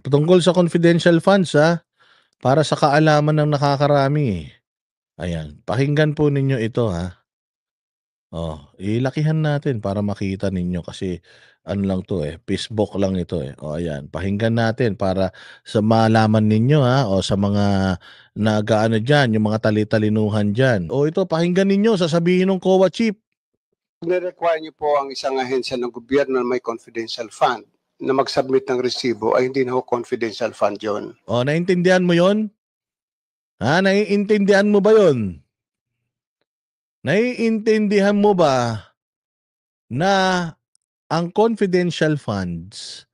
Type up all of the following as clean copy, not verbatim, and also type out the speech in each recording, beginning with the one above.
tungkol sa confidential funds, para sa kaalaman ng nakakarami. Ayan, pakinggan po ninyo ito, ilakihan natin para makita ninyo kasi ano lang 'to, Facebook lang ito, ayan, pakinggan natin para sa malaman ninyo, sa mga nag-aano diyan, yung mga tali-talinuhan diyan. Ito pakinggan ninyo, sasabihin ng COA chief. Nire-require niyo po ang isang ahensya ng gobyerno na may confidential fund na mag-submit ng resibo ay hindi na ho confidential fund yun. Naintindihan mo yon? Naiintindihan mo ba yon? Naiintindihan mo ba na ang confidential funds,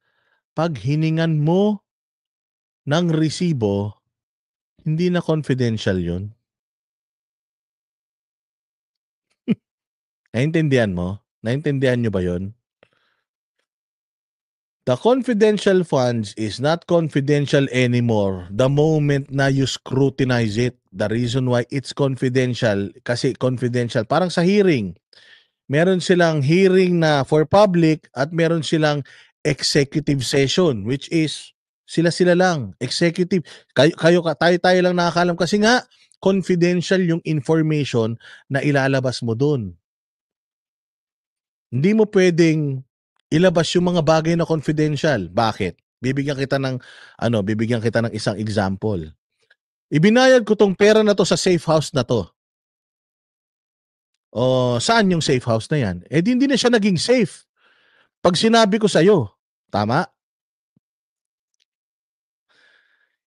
pag hiningan mo ng resibo, hindi na confidential yun? Naintindihan mo? Naintindihan nyo ba yon? The confidential funds is not confidential anymore the moment na you scrutinize it. The reason why it's confidential, kasi confidential, parang sa hearing. Meron silang hearing na for public at meron silang executive session, which is sila-sila lang, executive. Tayo lang nakakalam kasi nga confidential yung information na ilalabas mo dun. Hindi mo pwedeng ilabas yung mga bagay na confidential. Bakit? Bibigyan kita ng isang example. Ibinayad ko tong pera na to sa safe house na to. Saan yung safe house na yan? Hindi na siya naging safe. Pag sinabi ko sa'yo, tama?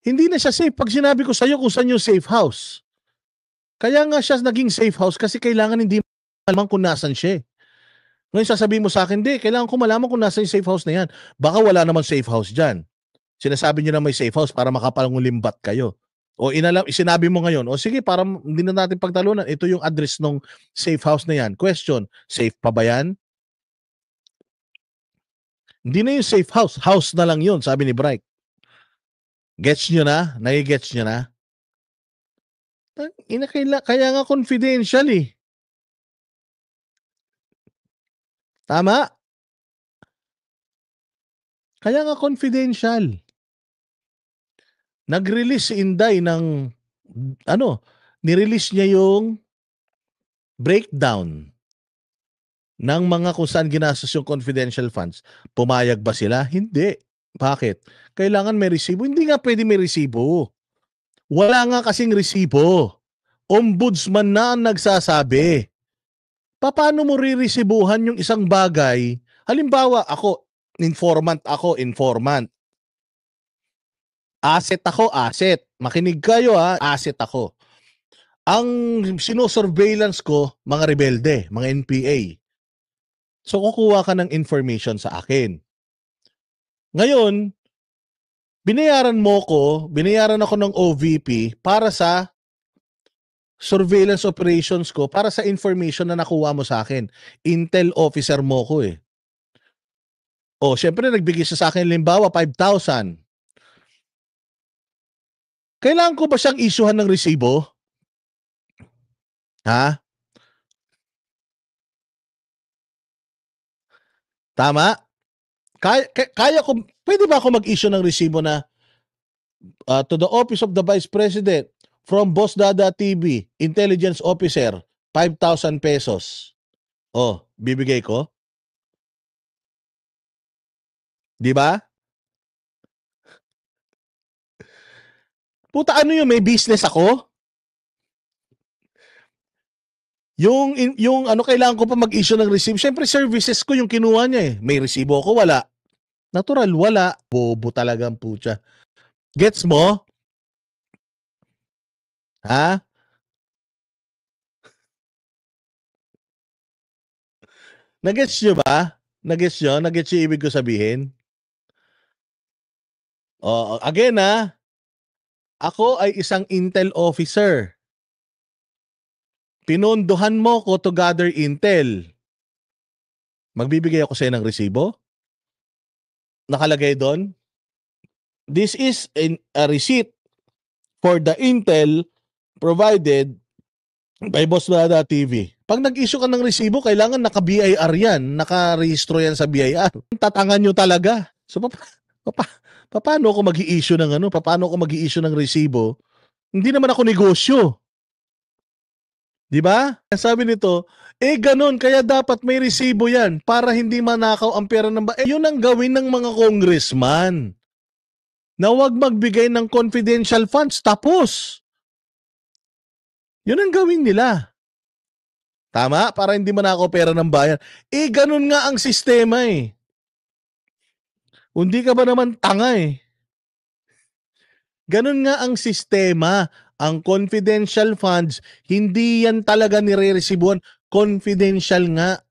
Hindi na siya safe pag sinabi ko sa'yo kung saan yung safe house. Kaya nga siya naging safe house kasi kailangan hindi malaman kung nasan siya. Ngayon sasabihin mo sa akin, kailangan ko malaman kung nasa yung safe house na yan. Baka wala naman safe house dyan. Sinasabi nyo na may safe house para makapangulimbat kayo. Sinabi mo ngayon, sige, para hindi na natin pagtalunan, ito yung address ng safe house na yan. Question, safe pa ba yan? Hindi na yung safe house. House na lang yun, sabi ni Bright. Gets nyo na? Nai-gets nyo na? Kaya nga confidential eh. Tama? Kaya nga confidential. Nag-release si Inday ng, nirelease niya yung breakdown ng mga kung saan ginastos yung confidential funds. Pumayag ba sila? Hindi. Bakit? Kailangan may resibo. Hindi nga pwede may resibo. Wala nga kasing resibo. Ombudsman na ang nagsasabi. Paano mo riresibuhan yung isang bagay? Halimbawa, informant. Asset ako, asset. Makinig kayo asset ako. Ang sinosurveillance ko, mga rebelde, mga NPA. So kukuha ka ng information sa akin. Ngayon, binayaran ako ng OVP para sa surveillance operations ko, para sa information na nakuha mo sa akin. Intel officer mo ko eh. Syempre nagbigay siya sa akin limbawa 5,000. Kailangan ko ba siyang isyuhan ng resibo? Tama? Kaya ko, pwede ba ako mag-issue ng resibo na to the Office of the Vice President from Boss Dada TV, Intelligence Officer, 5,000 pesos. Bibigay ko? Di ba? Puta, ano yun? May business ako? Yung kailangan ko pa mag-issue ng resibo. Siyempre, services ko yung kinuha niya eh. May resibo ako, wala. Natural, wala. Bobo talagang putya. Gets mo? Nagets nyo ba? Nagets nyo? Nagets yung ibig ko sabihin? Again ako ay isang Intel officer. Pinondohan mo ko to gather intel. Magbibigay ako sa'yo ng resibo? Nakalagay doon? This is a receipt for the intel provided by Boss Dada TV. Pag nag-issue ka ng resibo, kailangan naka-BIR yan. Naka-rehistro yan sa BIR. Tatangan nyo talaga. So, Paano ako mag-i-issue ng ano? Paano ako mag-i-issue ng resibo? Hindi naman ako negosyo. 'Di ba? Sabi nito, ganun, kaya dapat may resibo 'yan para hindi manakaw ang pera ng yun ang gawin ng mga congressman. Na huwag magbigay ng confidential funds, tapos. Yun ang gawin nila. Tama? Para hindi manakaw pera ng bayan. Ganun nga ang sistema eh. Hindi ka ba naman tanga eh? Ganun nga ang sistema. Ang confidential funds, hindi yan talaga nire-resibuan. Confidential nga.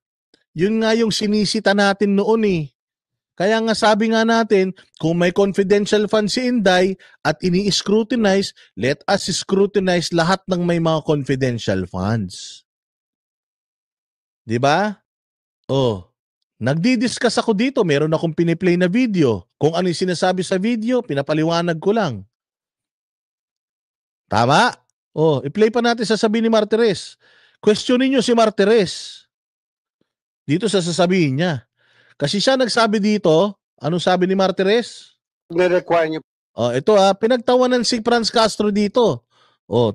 Yun nga yung sinisita natin noon eh. Kaya nga sabi nga natin, kung may confidential funds si Inday at ini-scrutinize, let us scrutinize lahat ng may mga confidential funds. 'Di ba? Oh, nagdi-discuss ako dito, meron akong piniplay na video. Kung ano yung sinasabi sa video, pinapaliwanag ko lang. Tama? Oh, i-play pa natin sasabihin ni Martires. Questionin niyo si Martires. Dito sa sasabihin niya. Kasi siya nagsabi dito, anong sabi ni Martires? Nire-require niyo Ito pinagtawanan si Franz Castro dito.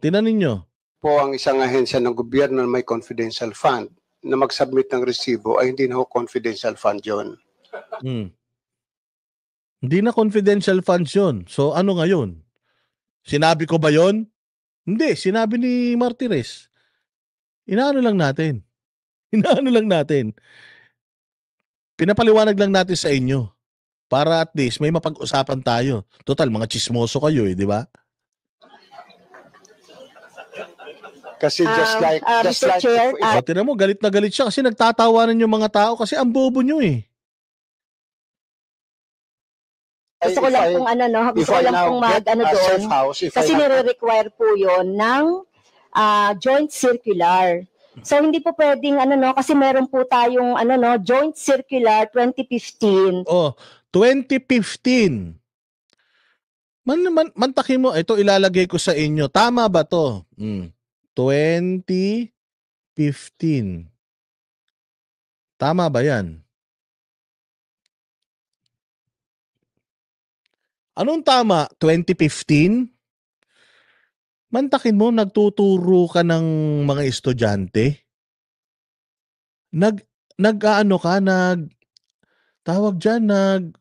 Tinanin niyo. po ang isang ahensya ng gobyerno na may confidential fund na mag-submit ng resibo ay hindi na ho confidential fund yun. Hindi na confidential funds yun. So ano ngayon? Sinabi ko ba yon? Hindi, sinabi ni Martires. Inaano lang natin. Pinapaliwanag lang natin sa inyo. Para at least may mapag-usapan tayo. Total, mga chismoso kayo di ba? Kasi just like Chair, Tingnan mo, galit na galit siya kasi nagtatawanan yung mga tao kasi ang bobo nyo eh. gusto ko lang pong gusto ko lang pong doon. Kasi nire-require po yon ng joint circular. So hindi po pwedeng kasi meron po tayong joint circular 2015. 2015. Mantakin mo, ito ilalagay ko sa inyo. Tama ba to? 2015. Tama ba yan? Anong tama? 2015? Mantakin mo, nagtuturo ka ng mga estudyante?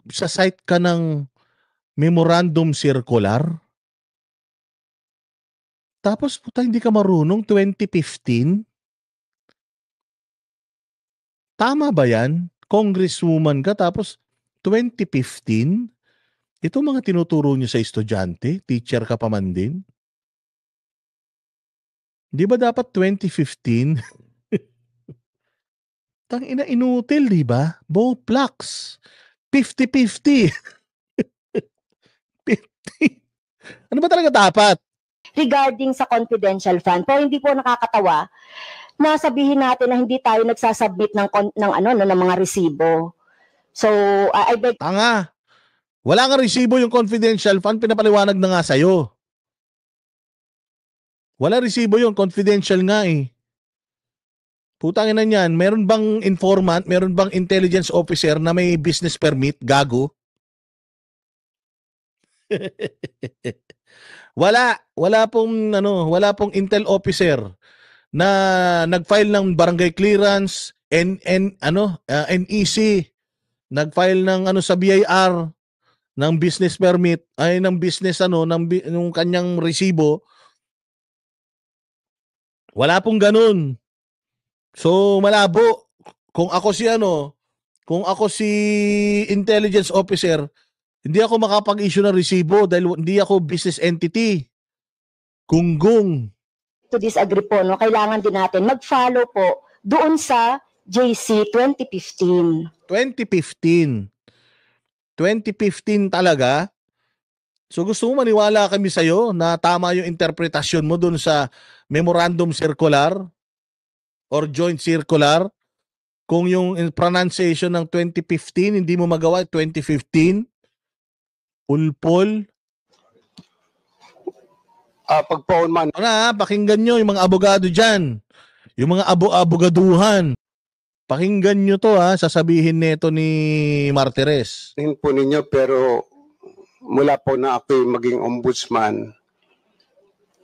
Sa site ka ng memorandum circular? Tapos, hindi ka marunong, 2015? Tama ba yan? Congresswoman ka, tapos 2015? Ito mga tinuturo niyo sa estudyante? Teacher ka pa man din? Di ba dapat 2015? Tangina, inutil, di ba? Both blocks. 50-50. 50. Ano ba talaga dapat? Regarding sa confidential fund, pero hindi po nakakatawa na sabihin natin na hindi tayo nagsasubmit ng mga resibo. So, I beg... Tanga. Wala nga resibo yung confidential fund, pinapaliwanag na nga sa'yo. Wala resibo yung confidential nga eh. Putangin na niyan, meron bang informant, meron bang intelligence officer na may business permit, gago? wala pong intel officer na nag-file ng barangay clearance, NEC, nag-file ng sa BIR ng business permit, ay ng business ng kanyang resibo. Wala pong ganun. So malabo. Kung ako si intelligence officer, hindi ako makapag-issue ng resibo dahil hindi ako business entity. Gunggong. To disagree po, kailangan din natin mag-follow po doon sa JC 2015. 2015 talaga? So gusto mo maniwala kami sa'yo na tama yung interpretasyon mo doon sa memorandum circular or joint circular? Kung yung pronunciation ng 2015 hindi mo magawa 2015? Ulpol? Pagpaon man. Pakinggan nyo yung mga abogado dyan. Yung mga abogaduhan. Pakinggan nyo to sasabihin nito ni Martires. Po ninyo pero mula po na ako'y maging ombudsman,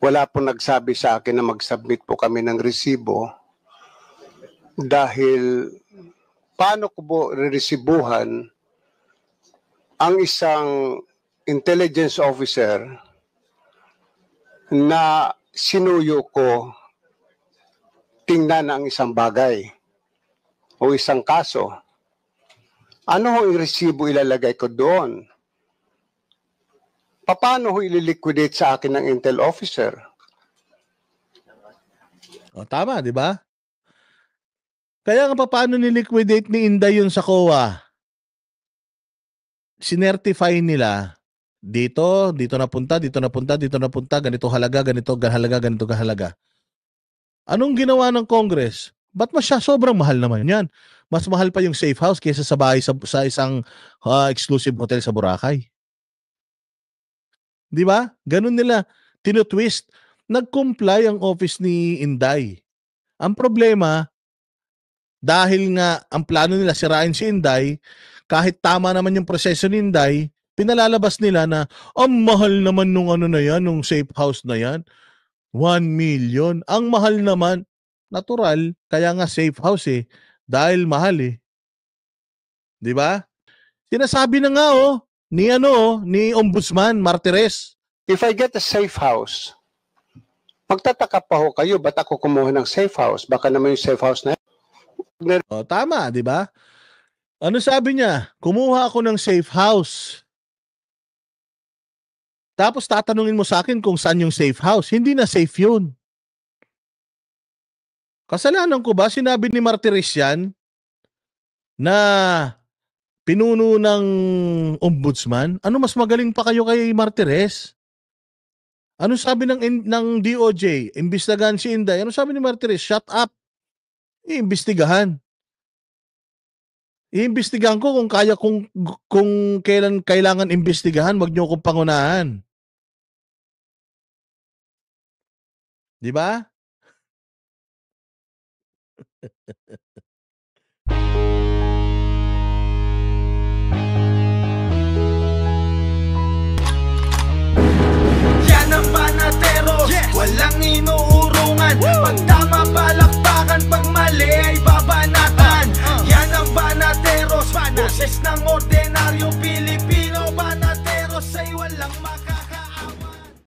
wala po nagsabi sa akin na mag-submit po kami ng resibo dahil paano ko po reresibuhan ang isang intelligence officer na sinuyo ko tingnan ang isang bagay o isang kaso. Ano ho yung resibo ilalagay ko doon? Paano ho ililiquidate sa akin ng intel officer? O, tama, di ba? Kaya nga paano niliquidate ni Inday yun sa COA? Sinertify nila, dito napunta, ganito halaga, ganito halaga. Anong ginawa ng Congress? Ba't sobrang mahal naman yan? Mas mahal pa yung safe house kaysa sa bahay sa isang exclusive hotel sa Boracay. Di ba? Ganun nila tinutwist. Nag-comply ang office ni Inday. Ang problema, dahil nga ang plano nila sirain si Inday, kahit tama naman yung proseso ni Inday, pinalalabas nila na ang mahal naman nung nung safe house na yan. 1 million. Ang mahal naman. Natural, kaya nga safe house dahil mahal Di ba? Sinasabi na nga ni Ombudsman Martires. If I get a safe house, magtataka pa ho kayo, ba't ako kumuha ng safe house? Baka naman yung safe house na tama, di ba? Ano sabi niya? Kumuha ako ng safe house. Tapos tatanungin mo sa akin kung saan yung safe house. Hindi na safe yun. Kasalanan ko ba? Sinabi ni Martires yan na pinuno ng ombudsman? Ano mas magaling pa kayo kay Martires? Ano sabi ng DOJ? Imbestigahan si Inday. Ano sabi ni Martires? Shut up. Iimbestigahan. Iimbestigahan ko kung kaya kung kailan kailangan imbestigahan, wag niyo akong pangunahan. Di ba? Yan ang Banateros, walang inuurungan. Pag tama palakpakan, pag mali ay babanatan. Yan ang Banateros, boses ng ordinaryong Pilipino.